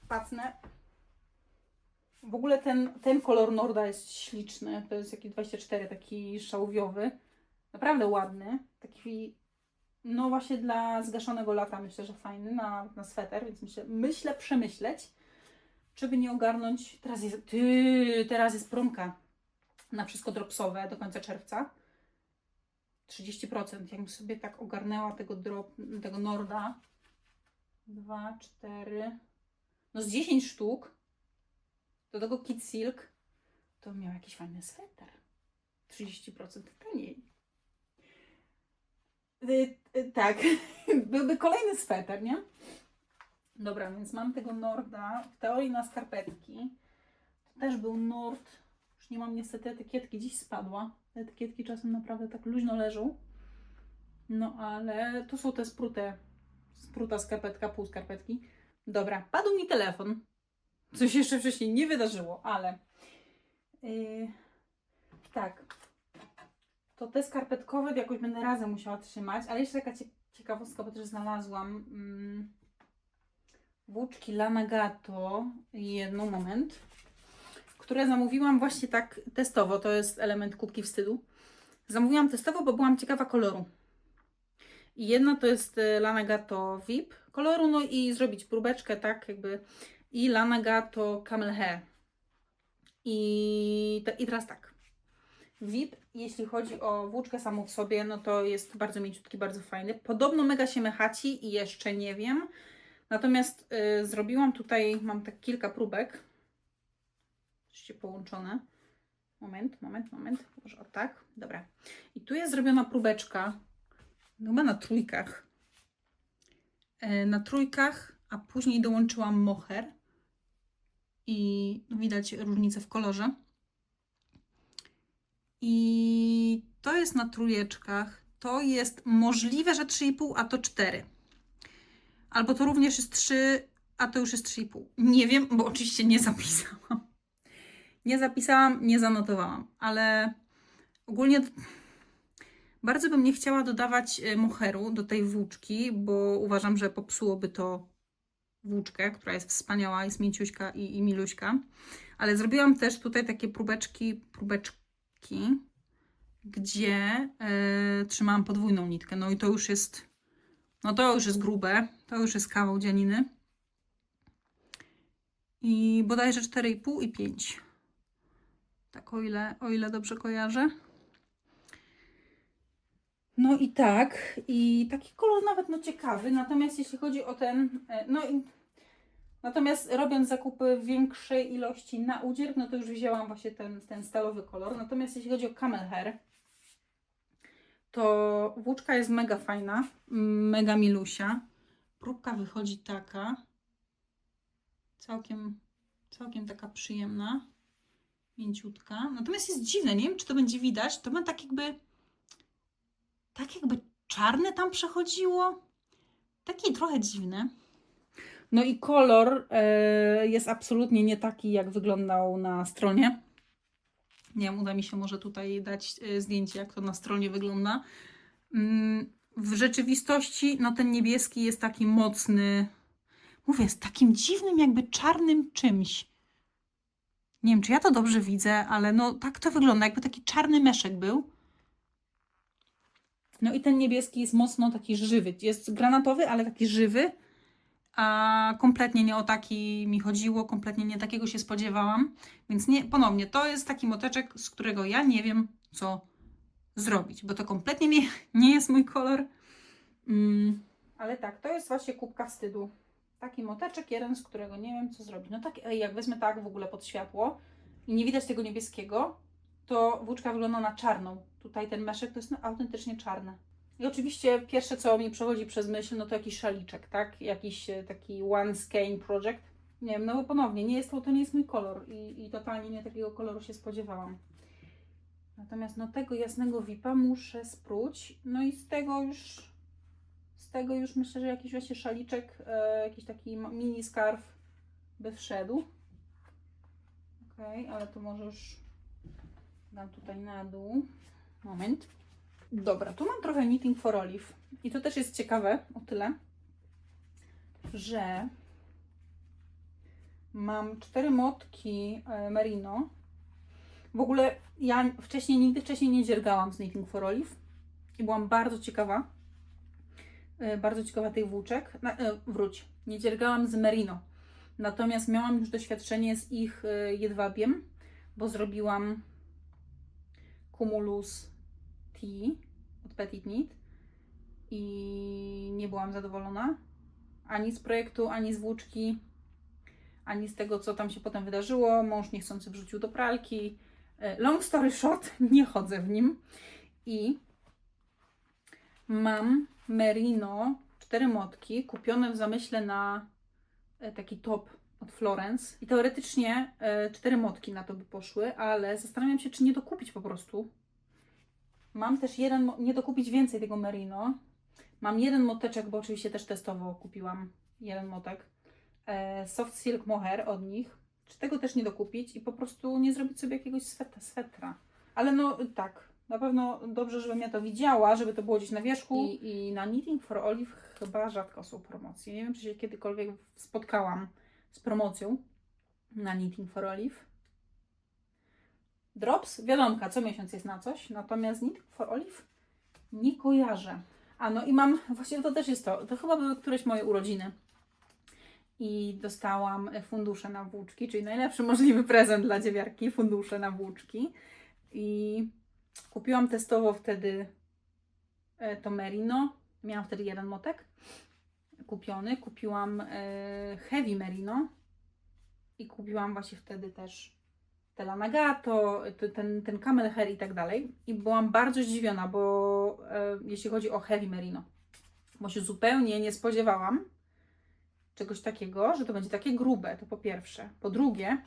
pacnę. W ogóle ten kolor Norda jest śliczny. To jest jakiś 24, taki szałwiowy. Naprawdę ładny. Taki, no właśnie dla zgaszonego lata myślę, że fajny na sweter, więc myślę przemyśleć, czy by nie ogarnąć. Teraz jest promka na wszystko dropsowe do końca czerwca. 30%. Jakbym sobie tak ogarnęła tego Norda. 2, 4, no z 10 sztuk. Do tego Kid Silk to miał jakiś fajny sweter. 30% taniej. Tak, byłby kolejny sweter, nie? Dobra, więc mam tego Norda w teorii na skarpetki. To też był Nord. Już nie mam niestety etykietki, dziś spadła. Te etykietki czasem naprawdę tak luźno leżą. No ale to są te spruta skarpetka, pół skarpetki. Dobra, padł mi telefon. Coś jeszcze wcześniej nie wydarzyło, ale tak. To te skarpetkowe jakoś będę razem musiała trzymać, ale jeszcze taka ciekawostka, bo też znalazłam włóczki Lanagato, moment, które zamówiłam właśnie tak testowo, to jest element kubki wstydu. Zamówiłam testowo, bo byłam ciekawa koloru. I jedna to jest Lanagato VIP koloru, no i zrobić próbeczkę, tak jakby, i Lanagato Camel Hair. I teraz tak. VIP, jeśli chodzi o włóczkę samą w sobie, no to jest bardzo mięciutki, bardzo fajny. Podobno mega się mechaci i jeszcze nie wiem. Natomiast zrobiłam tutaj, mam tak kilka próbek. Oczywiście połączone. Moment. Może o tak. Dobra. I tu jest zrobiona próbeczka. Chyba na trójkach. A później dołączyłam moher. I widać różnicę w kolorze. I to jest na trójeczkach. To jest możliwe, że 3,5, a to 4. Albo to również jest 3, a to już jest 3,5. Nie wiem, bo oczywiście nie zapisałam. Nie zanotowałam, ale ogólnie bardzo bym nie chciała dodawać moheru do tej włóczki, bo uważam, że popsułoby to włóczkę, która jest wspaniała, jest mięciuśka i miluśka. Ale zrobiłam też tutaj takie próbeczki, gdzie trzymałam podwójną nitkę. No i to już jest, grube, to już jest kawał dzianiny. I bodajże 4,5 i 5. Tak, o ile dobrze kojarzę. No i tak, i taki kolor nawet no ciekawy, natomiast jeśli chodzi o natomiast robiąc zakupy w większej ilości na udzier, no to już wzięłam właśnie ten stalowy kolor. Natomiast jeśli chodzi o Camel Hair, to włóczka jest mega fajna, mega milusia. Próbka wychodzi taka, całkiem taka przyjemna, mięciutka. Natomiast jest dziwne, nie wiem czy to będzie widać, to ma tak jakby czarne tam przechodziło. Taki trochę dziwny. No i kolor jest absolutnie nie taki, jak wyglądał na stronie. Nie wiem, uda mi się może tutaj dać zdjęcie, jak to na stronie wygląda. W rzeczywistości no ten niebieski jest taki mocny. Mówię, z takim dziwnym jakby czarnym czymś. Nie wiem, czy ja to dobrze widzę, ale no tak to wygląda, jakby taki czarny meszek był. No i ten niebieski jest mocno taki żywy. Jest granatowy, ale taki żywy. A kompletnie nie o taki mi chodziło, kompletnie nie takiego się spodziewałam. Więc ponownie, to jest taki moteczek, z którego ja nie wiem, co zrobić, bo to kompletnie nie jest mój kolor. Ale tak, to jest właśnie kubka wstydu. Taki moteczek, jeden, z którego nie wiem, co zrobić. No tak, jak wezmę tak w ogóle pod światło i nie widać tego niebieskiego, to włóczka wygląda na czarną. Tutaj ten meszek to jest autentycznie czarny. I oczywiście pierwsze, co mi przechodzi przez myśl, no to jakiś szaliczek, tak? Jakiś taki one skein project. Nie wiem, no bo ponownie, to nie jest mój kolor i totalnie nie takiego koloru się spodziewałam. Natomiast no tego jasnego VIP-a muszę spróć. No i z tego już myślę, że jakiś właśnie szaliczek, jakiś taki mini scarf by wszedł. Ok, ale to może już dam tutaj na dół. Moment. Dobra, tu mam trochę Knitting for Olive. I to też jest ciekawe o tyle, że mam 4 motki merino. W ogóle ja nigdy wcześniej nie dziergałam z Knitting for Olive i byłam bardzo ciekawa tych włóczek. Nie dziergałam z merino. Natomiast miałam już doświadczenie z ich jedwabiem, bo zrobiłam Cumulus Tea od Petit Knit i nie byłam zadowolona ani z projektu, ani z włóczki, ani z tego, co tam się potem wydarzyło. Mąż niechcący wrzucił do pralki. Long story short, nie chodzę w nim. I mam merino, 4 motki, kupione w zamyśle na taki top od Florence. I teoretycznie 4 motki na to by poszły, ale zastanawiam się, czy nie dokupić po prostu. Mam też nie dokupić więcej tego merino. Mam jeden moteczek, bo oczywiście też testowo kupiłam jeden motek. Soft Silk Mohair od nich. Czy tego też nie dokupić i po prostu nie zrobić sobie jakiegoś swetra. Ale no tak, na pewno dobrze, żebym ja to widziała, żeby to było gdzieś na wierzchu. I na Knitting for Olive chyba rzadko są promocje. Nie wiem, czy się kiedykolwiek spotkałam z promocją na Knitting for Olive. Drops, wiadomka, co miesiąc jest na coś, natomiast Knitting for Olive nie kojarzę. A no i mam, właściwie to też jest to chyba były któreś moje urodziny. I dostałam fundusze na włóczki, czyli najlepszy możliwy prezent dla dziewiarki, fundusze na włóczki. I kupiłam testowo wtedy to merino. Miałam wtedy jeden motek kupiony. Kupiłam heavy merino i kupiłam właśnie wtedy też Stella Nagato, ten camel hair i tak dalej. I byłam bardzo zdziwiona, bo jeśli chodzi o heavy merino, bo się zupełnie nie spodziewałam czegoś takiego, że to będzie takie grube, to po pierwsze. Po drugie,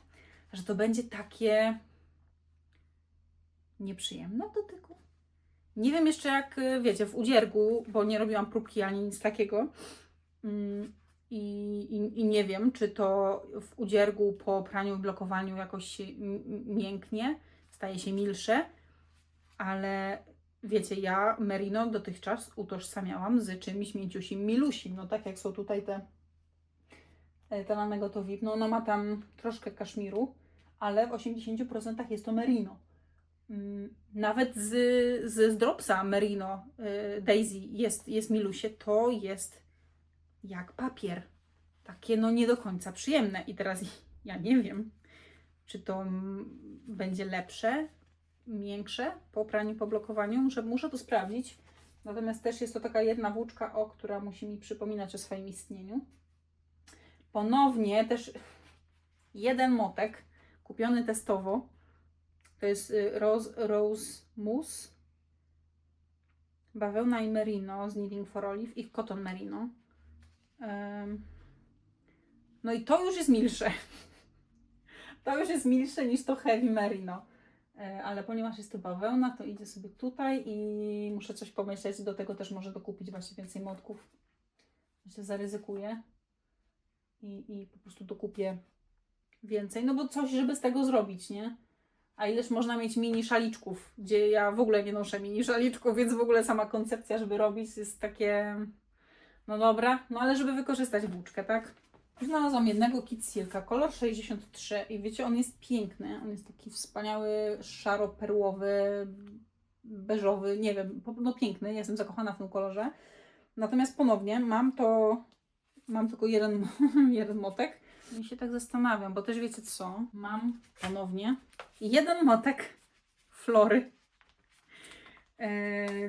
że to będzie takie nieprzyjemne w dotyku. Nie wiem jeszcze jak, wiecie, w udziergu, bo nie robiłam próbki ani nic takiego. I nie wiem, czy to w udziergu po praniu i blokowaniu jakoś się mięknie, staje się milsze, ale wiecie, ja merino dotychczas utożsamiałam z czymś mięciusim, milusim. No tak jak są tutaj te lanego to VIP, no ona ma tam troszkę kaszmiru, ale w 80% jest to merino. Nawet z dropsa merino Daisy jest milusie, to jest jak papier. Takie no nie do końca przyjemne. I teraz ja nie wiem, czy to będzie lepsze, miększe po praniu, po blokowaniu. Muszę to sprawdzić. Natomiast też jest to taka jedna włóczka, która musi mi przypominać o swoim istnieniu. Ponownie też jeden motek kupiony testowo. To jest Rose Mousse, bawełna i merino z Knitting for Olive i cotton merino. No i to już jest milsze. To już jest milsze niż to heavy merino. Ale ponieważ jest to bawełna, to idzie sobie tutaj i muszę coś pomyśleć. Do tego też może dokupić właśnie więcej motków. Myślę, zaryzykuję i po prostu dokupię więcej. No bo coś, żeby z tego zrobić, nie? A ileż można mieć mini szaliczków, gdzie ja w ogóle nie noszę mini szaliczków, więc w ogóle sama koncepcja, żeby robić jest takie... No dobra, no ale żeby wykorzystać włóczkę, tak? Znalazłam jednego Kit Silka, kolor 63 i wiecie, on jest piękny. On jest taki wspaniały, szaro-perłowy, beżowy, nie wiem, no piękny, jestem zakochana w tym kolorze. Natomiast ponownie mam tylko jeden motek. I się tak zastanawiam, bo też wiecie co? Mam ponownie jeden motek Flory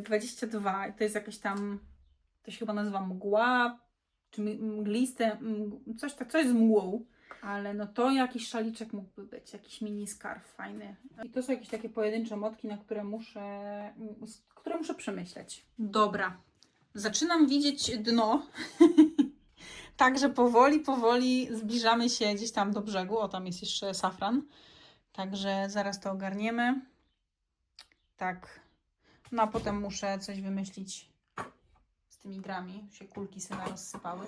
22. To jest jakaś tam, to się chyba nazywa mgła, czy mgliste, coś z mgłą. Ale no to jakiś szaliczek mógłby być, jakiś mini skarf fajny. I to są jakieś takie pojedyncze motki, na które muszę przemyśleć. Dobra, zaczynam widzieć dno. Także powoli zbliżamy się gdzieś tam do brzegu. O, tam jest jeszcze safran. Także zaraz to ogarniemy. Tak. No a potem muszę coś wymyślić z tymi grami. Się kulki sobie rozsypały.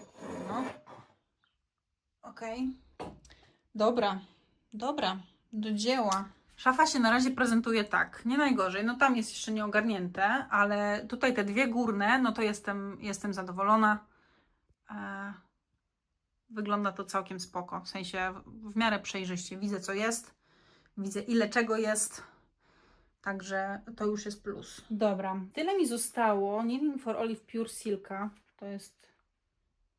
No. Okej. Dobra, do dzieła. Szafa się na razie prezentuje tak, nie najgorzej. No tam jest jeszcze nieogarnięte, ale tutaj te dwie górne, no to jestem zadowolona. Wygląda to całkiem spoko, w sensie w miarę przejrzyście. Widzę co jest, widzę ile czego jest, także to już jest plus. Dobra, tyle mi zostało. Knitting for Olive Pure Silka, to jest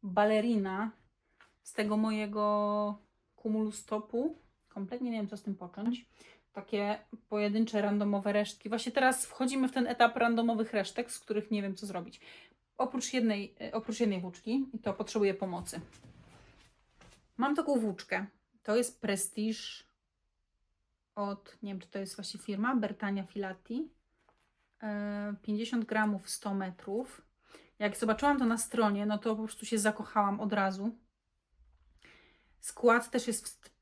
balerina z tego mojego Cumulus topu. Kompletnie nie wiem co z tym począć. Takie pojedyncze randomowe resztki. Właśnie teraz wchodzimy w ten etap randomowych resztek, z których nie wiem co zrobić. Oprócz jednej włóczki i to potrzebuję pomocy. Mam taką włóczkę. To jest Prestige od, nie wiem czy to jest właśnie firma, Bertania Filati. 50 gramów 100 metrów. Jak zobaczyłam to na stronie, no to po prostu się zakochałam od razu. Skład też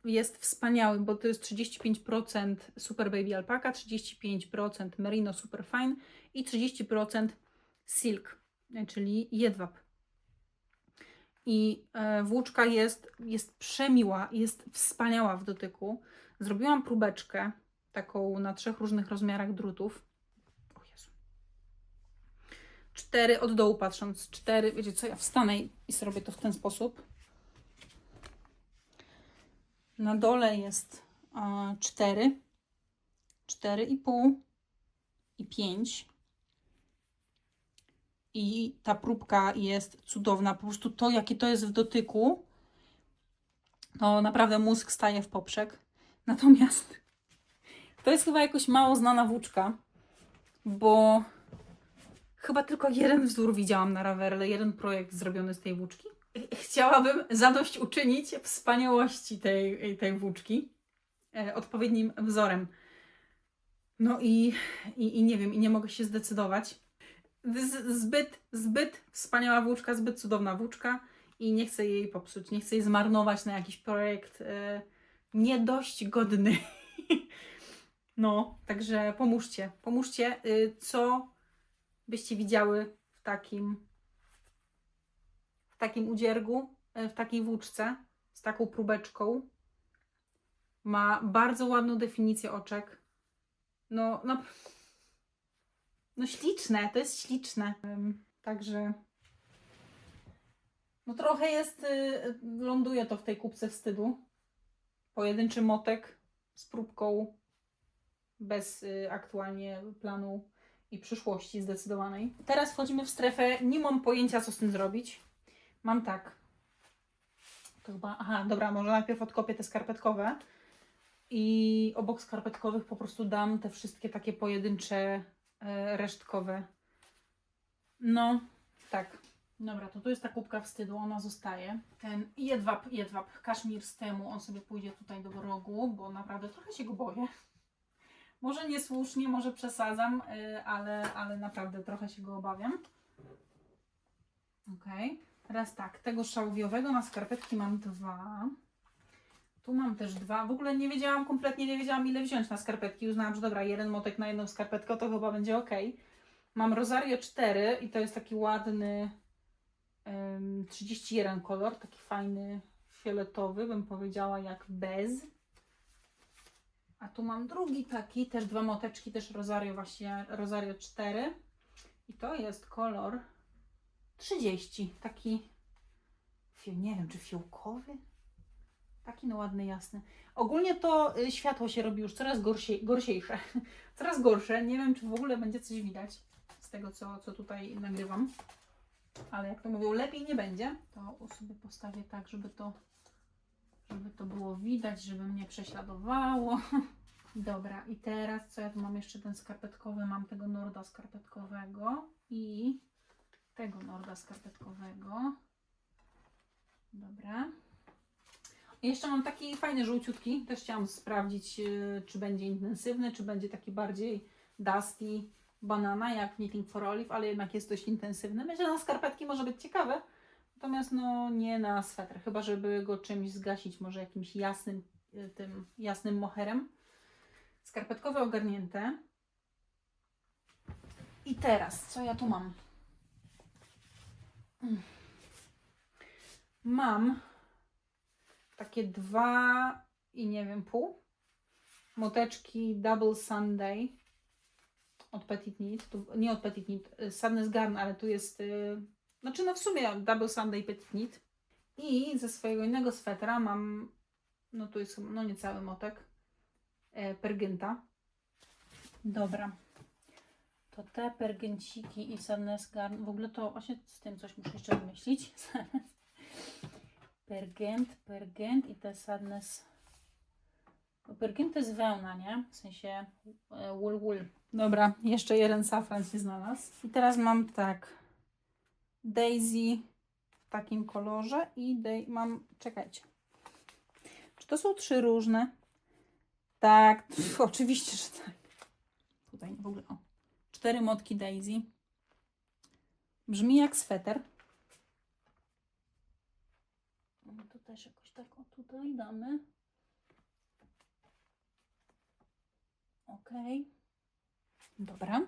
jest wspaniały, bo to jest 35% Super Baby Alpaka, 35% Merino Superfine i 30% Silk, czyli jedwab. I włóczka jest przemiła, jest wspaniała w dotyku. Zrobiłam próbeczkę taką na 3 różnych rozmiarach drutów. O Jezu. 4 od dołu patrząc, 4, wiecie co, ja wstanę i zrobię to w ten sposób. Na dole jest 4, 4,5 i 5. I ta próbka jest cudowna. Po prostu to, jakie to jest w dotyku, to naprawdę mózg staje w poprzek. Natomiast to jest chyba jakoś mało znana włóczka, bo chyba tylko jeden wzór widziałam na Ravelry, jeden projekt zrobiony z tej włóczki. Chciałabym zadośćuczynić wspaniałości tej włóczki odpowiednim wzorem. No i nie wiem, i nie mogę się zdecydować. Zbyt wspaniała włóczka, zbyt cudowna włóczka i nie chcę jej popsuć, nie chcę jej zmarnować na jakiś projekt nie dość godny. No, także pomóżcie, co byście widziały w takim udziergu, w takiej włóczce, z taką próbeczką. Ma bardzo ładną definicję oczek. No śliczne, to jest śliczne. Także no trochę jest, ląduje to w tej kubce wstydu. Pojedynczy motek z próbką bez aktualnie planu i przyszłości zdecydowanej. Teraz wchodzimy w strefę, nie mam pojęcia co z tym zrobić. Mam tak. To chyba, aha, dobra, może najpierw odkopię te skarpetkowe i obok skarpetkowych po prostu dam te wszystkie takie pojedyncze resztkowe. No, tak. Dobra, to tu jest ta kubka wstydu, ona zostaje. Ten jedwab, kaszmir z temu, on sobie pójdzie tutaj do rogu, bo naprawdę trochę się go boję. Może niesłusznie, może przesadzam, ale naprawdę trochę się go obawiam. Ok. Teraz tak, tego szałwiowego na skarpetki mam 2. Tu mam też 2. W ogóle kompletnie nie wiedziałam ile wziąć na skarpetki. Uznałam, że dobra, jeden motek na jedną skarpetkę to chyba będzie ok. Mam Rosario 4 i to jest taki ładny 31 kolor, taki fajny fioletowy, bym powiedziała jak bez. A tu mam drugi taki, też 2 moteczki, też Rosario, właśnie Rosario 4 i to jest kolor 30, taki, nie wiem czy fiołkowy, taki no ładny, jasny. Ogólnie to światło się robi już coraz gorsiejsze, coraz gorsze, nie wiem czy w ogóle będzie coś widać z tego co tutaj nagrywam, ale jak to mówią lepiej nie będzie, to sobie postawię tak, żeby to było widać, żeby mnie prześladowało. Dobra, i teraz co ja tu mam jeszcze ten skarpetkowy, mam tego Norda skarpetkowego i tego Norda skarpetkowego. Dobra. I jeszcze mam taki fajny żółciutki. Też chciałam sprawdzić, czy będzie intensywny, czy będzie taki bardziej dusty banana, jak Knitting for Olive, ale jednak jest dość intensywny. Myślę, że na skarpetki może być ciekawe, natomiast no nie na sweter, chyba żeby go czymś zgasić, może jakimś jasnym, tym jasnym moherem. Skarpetkowe ogarnięte. I teraz, co ja tu mam? Mam takie 2 i nie wiem pół moteczki Double Sunday od Petit Knit. Tu, nie od Petit Knit, Sadness Garn, ale tu jest, znaczy no w sumie Double Sunday Petit Knit. I ze swojego innego swetra mam, no tu jest no niecały motek, Pergynta. Dobra. To te pergenciki i Sadness Garn, w ogóle to właśnie z tym coś muszę jeszcze wymyślić. Pergent i te Sadness. Pergent to jest wełna, nie? W sensie wool. Dobra, jeszcze jeden safran się znalazł. I teraz mam tak, Daisy w takim kolorze i mam, czekajcie. Czy to są 3 różne? Tak, oczywiście, że tak. Tutaj w ogóle, o. 4 motki Daisy. Brzmi jak sweter. No to też jakoś tak o tutaj damy. Ok. Dobra.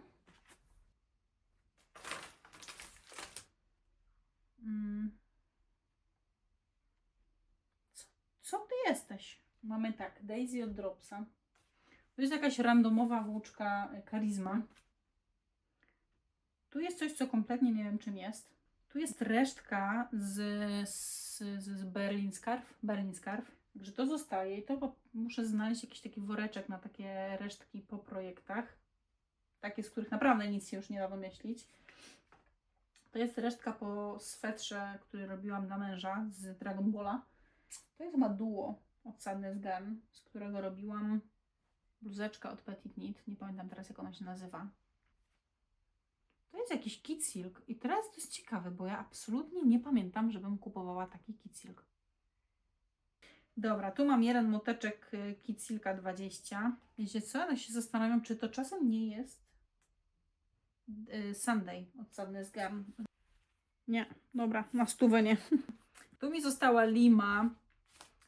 Co ty jesteś? Mamy tak, Daisy od Dropsa. To jest jakaś randomowa włóczka Charisma. Tu jest coś, co kompletnie nie wiem czym jest. Tu jest resztka z Berlin Scarf. Także to zostaje i to muszę znaleźć jakiś taki woreczek na takie resztki po projektach. Takie, z których naprawdę nic się już nie da wymyślić. To jest resztka po swetrze, który robiłam dla męża z Dragon Balla. To jest chyba duo od Sadness Garn, z którego robiłam bluzeczka od Petit Knit. Nie pamiętam teraz, jak ona się nazywa. To jest jakiś Kid Silk. I teraz to jest ciekawe, bo ja absolutnie nie pamiętam, żebym kupowała taki Kid Silk. Dobra, tu mam jeden moteczek Kid Silka 20. Wiecie co? Ja się zastanawiam, czy to czasem nie jest Sunday od Sadness Garn. Nie, dobra, na stówę nie. Tu mi została Lima.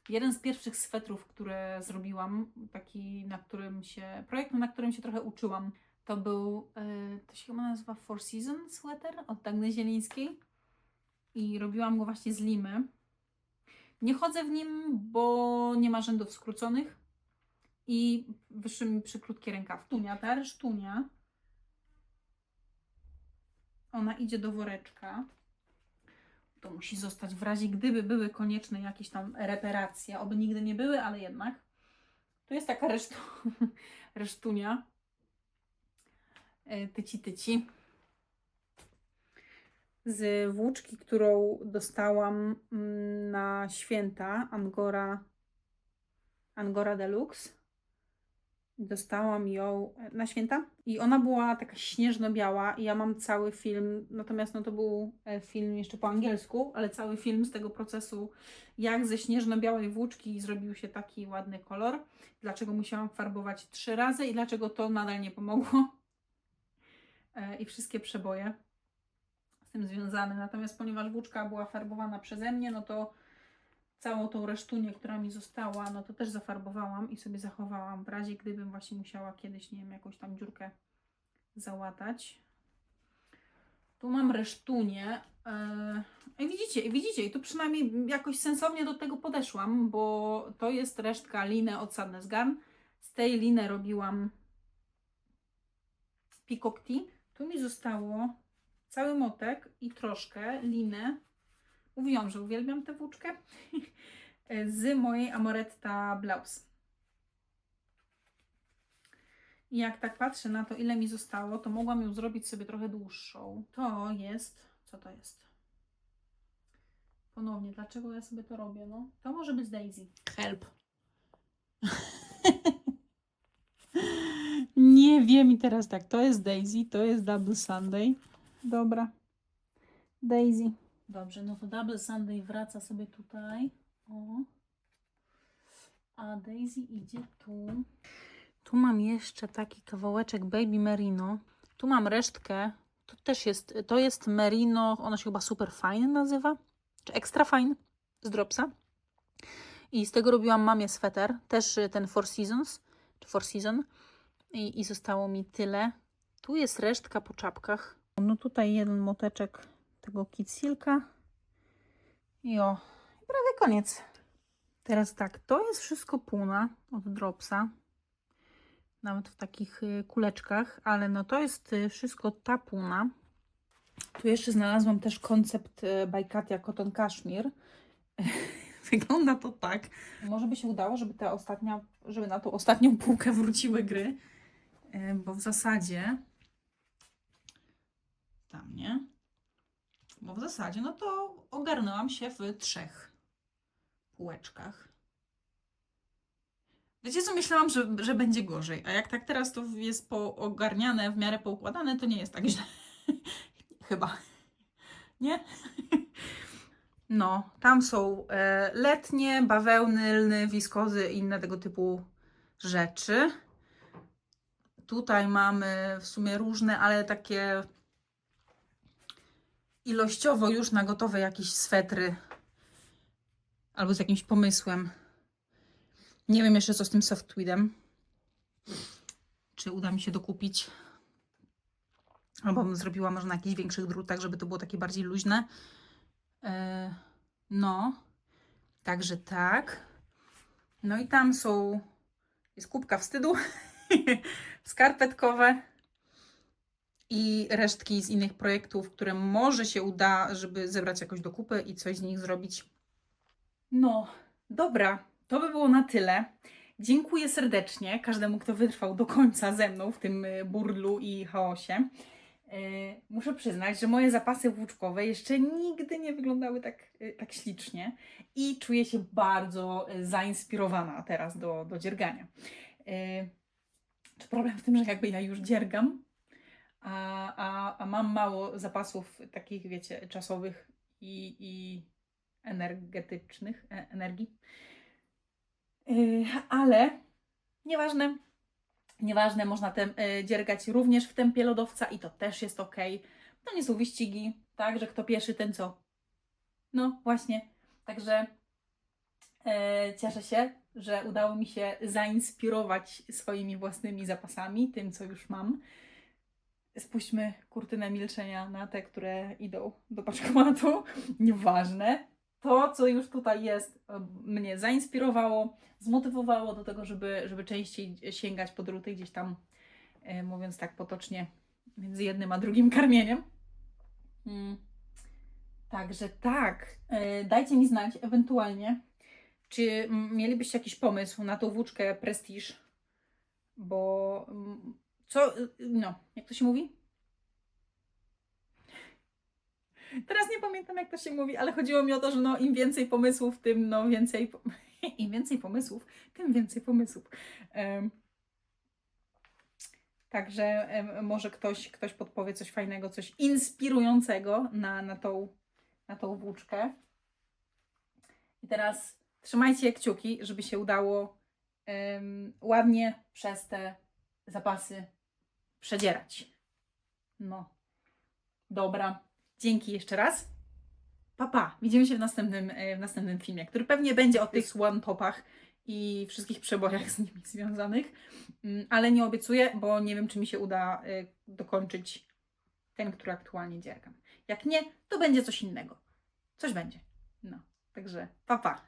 Jeden z pierwszych swetrów, które zrobiłam, taki, projekt, na którym się trochę uczyłam. To był, to się chyba nazywa Four Seasons sweter od Dagny Zielińskiej. I robiłam go właśnie z limy. Nie chodzę w nim, bo nie ma rzędów skróconych. I wyszły mi przykrótkie rękaw. Ta resztunia, ona idzie do woreczka. To musi zostać w razie, gdyby były konieczne jakieś tam reperacje. Oby nigdy nie były, ale jednak. Tu jest taka resztunia. Tyci. Z włóczki, którą dostałam na święta, Angora Deluxe. Dostałam ją na święta i ona była taka śnieżno-biała i ja mam cały film, natomiast no to był film jeszcze po angielsku, ale cały film z tego procesu, jak ze śnieżno-białej włóczki zrobił się taki ładny kolor, dlaczego musiałam farbować 3 razy i dlaczego to nadal nie pomogło i wszystkie przeboje z tym związane. Natomiast ponieważ włóczka była farbowana przeze mnie, no to całą tą resztunię, która mi została, no to też zafarbowałam i sobie zachowałam w razie, gdybym właśnie musiała kiedyś, nie wiem, jakąś tam dziurkę załatać. Tu mam resztunię. I widzicie, i tu przynajmniej jakoś sensownie do tego podeszłam, bo to jest resztka liny od Sadness Garn. Z tej liny robiłam Peacock Tea. Tu mi zostało cały motek i troszkę liny. Mówiłam, że uwielbiam tę włóczkę z mojej Amoretta Blouse. I jak tak patrzę na to, ile mi zostało, to mogłam ją zrobić sobie trochę dłuższą. To jest... Co to jest? Ponownie, dlaczego ja sobie to robię? No, to może być Daisy. Help. Nie wiem i teraz tak, to jest Daisy, to jest Double Sunday. Dobra. Daisy. Dobrze, no to Double Sunday wraca sobie tutaj. O. A Daisy idzie tu. Tu mam jeszcze taki kawałeczek Baby Merino. Tu mam resztkę. To też jest, to jest Merino, ono się chyba Super Fine nazywa, czy Extra Fine z Dropsa. I z tego robiłam mamie sweter, też ten Four Seasons, czy Four Season. I zostało mi tyle. Tu jest resztka po czapkach. No tutaj jeden moteczek tego Kid Silka. I o, prawie koniec. Teraz tak, to jest wszystko puna od Dropsa. Nawet w takich kuleczkach, ale no to jest wszystko ta puna. Tu jeszcze znalazłam też koncept by Katia Cotton Cashmere. Wygląda to tak. Może by się udało, żeby na tą ostatnią półkę wróciły gry, bo w zasadzie tam, nie? Bo w zasadzie no to ogarnęłam się w 3 półeczkach. Wiecie co, myślałam, że będzie gorzej, a jak tak teraz to jest poogarniane, w miarę poukładane, to nie jest tak źle. Chyba. Nie? No, tam są letnie, bawełny, lny, wiskozy i inne tego typu rzeczy. Tutaj mamy w sumie różne, ale takie ilościowo już na gotowe jakieś swetry. Albo z jakimś pomysłem. Nie wiem jeszcze co z tym softweedem. Czy uda mi się dokupić. Albo bym zrobiła może na jakichś większych drutach, żeby to było takie bardziej luźne. No. Także tak. No i tam jest kubka wstydu. Skarpetkowe. I resztki z innych projektów, które może się uda, żeby zebrać jakoś do kupy i coś z nich zrobić. No, dobra, to by było na tyle. Dziękuję serdecznie każdemu, kto wytrwał do końca ze mną w tym burdlu i chaosie. Muszę przyznać, że moje zapasy włóczkowe jeszcze nigdy nie wyglądały tak ślicznie i czuję się bardzo zainspirowana teraz do dziergania. Czy problem w tym, że jakby ja już dziergam, a mam mało zapasów takich, wiecie, czasowych i energetycznych, energii. Ale nieważne, można dziergać również w tempie lodowca i to też jest ok. To nie są wyścigi, tak, że kto pierwszy, ten co. No właśnie, także cieszę się, że udało mi się zainspirować swoimi własnymi zapasami, tym co już mam. Spuśćmy kurtynę milczenia na te, które idą do paczkomatu. Nieważne. To, co już tutaj jest, mnie zainspirowało, zmotywowało do tego, żeby częściej sięgać po druty gdzieś tam, mówiąc tak potocznie, między jednym a drugim karmieniem. Także tak, dajcie mi znać ewentualnie, czy mielibyście jakiś pomysł na tą włóczkę Prestige, bo jak to się mówi? Teraz nie pamiętam, jak to się mówi, ale chodziło mi o to, że no, im więcej pomysłów, tym no więcej... Im więcej pomysłów, tym więcej pomysłów. Także może ktoś podpowie coś fajnego, coś inspirującego na tą włóczkę. I teraz trzymajcie kciuki, żeby się udało ładnie przez te zapasy przedzierać. No, dobra. Dzięki jeszcze raz. Pa. Widzimy się w następnym filmie, który pewnie będzie o tych one-topach i wszystkich przebojach z nimi związanych. Ale nie obiecuję, bo nie wiem, czy mi się uda dokończyć ten, który aktualnie dziergam. Jak nie, to będzie coś innego. Coś będzie. No, także pa.